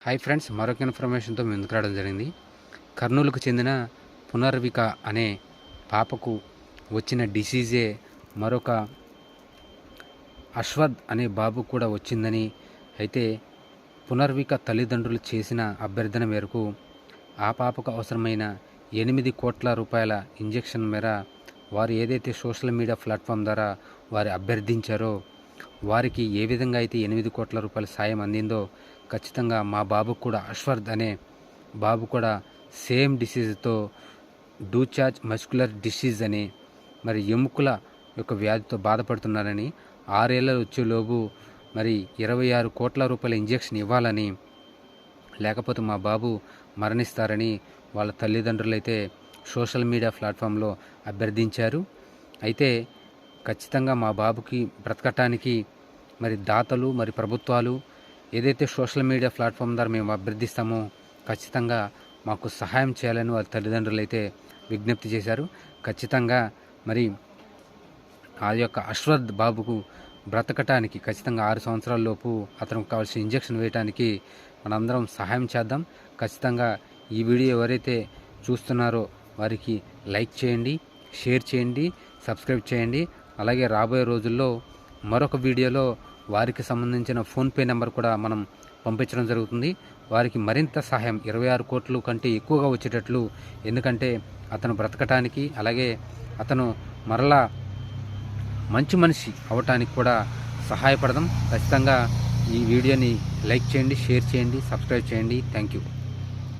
Hi friends, మరొక ఇన్ఫర్మేషన్తో మేము ముందుకు రావడం జరిగింది. కర్నూలుకు చెందిన పునర్విక అనే పాపకు వచ్చిన డిసీజే మరొక అశ్వద్ అనే బాబుకు కూడా వచ్చిందని, అయితే పునర్విక తల్లిదండ్రులు చేసిన అభ్యర్థన మేరకు ఆ పాపకు అవసరమైన 8 కోట్ల రూపాయల ఇంజెక్షన్ మేర వారు ఏదైతే సోషల్ మీడియా ప్లాట్ఫామ్ ద్వారా వారు అభ్యర్థించారో వారికి ఏ విధంగా అయితే 8 కోట్ల రూపాయల సాయం అందిందో ఖచ్చితంగా మా బాబుకు కూడా అశ్వర్ద్ అనే బాబు కూడా సేమ్ డిసీజ్తో డూచాజ్ మస్కులర్ డిసీజ్ అని మరి ఎముకల యొక్క వ్యాధితో బాధపడుతున్నారని 6 ఏళ్ళ వచ్చేలోపు మరి 26 కోట్ల రూపాయల ఇంజెక్షన్ ఇవ్వాలని, లేకపోతే మా బాబు మరణిస్తారని వాళ్ళ తల్లిదండ్రులు అయితే సోషల్ మీడియా ప్లాట్ఫామ్లో అభ్యర్థించారు. అయితే ఖచ్చితంగా మా బాబుకి బ్రతకటానికి మరి దాతలు మరి ప్రభుత్వాలు ఏదైతే సోషల్ మీడియా ప్లాట్ఫామ్ ద్వారా మేము అభ్యర్థిస్తామో ఖచ్చితంగా మాకు సహాయం చేయాలని వాళ్ళ తల్లిదండ్రులు అయితే విజ్ఞప్తి చేశారు. ఖచ్చితంగా మరి ఆ యొక్క అశ్వద్ బాబుకు బ్రతకటానికి ఖచ్చితంగా 6 సంవత్సరాల లోపు అతనికి కావాల్సిన ఇంజెక్షన్ వేయడానికి మనందరం సహాయం చేద్దాం. ఖచ్చితంగా ఈ వీడియో ఎవరైతే చూస్తున్నారో వారికి లైక్ చేయండి, షేర్ చేయండి, సబ్స్క్రైబ్ చేయండి. అలాగే రాబోయే రోజుల్లో మరొక వీడియోలో వారికి సంబంధించిన ఫోన్పే నెంబర్ కూడా మనం పంపించడం జరుగుతుంది. వారికి మరింత సహాయం 26 కోట్లు కంటే ఎక్కువగా వచ్చేటట్లు, ఎందుకంటే అతను బ్రతకటానికి అలాగే అతను మరలా మంచి మనిషి అవటానికి కూడా సహాయపడదాం. ఖచ్చితంగా ఈ వీడియోని లైక్ చేయండి, షేర్ చేయండి, సబ్స్క్రైబ్ చేయండి. Thank you.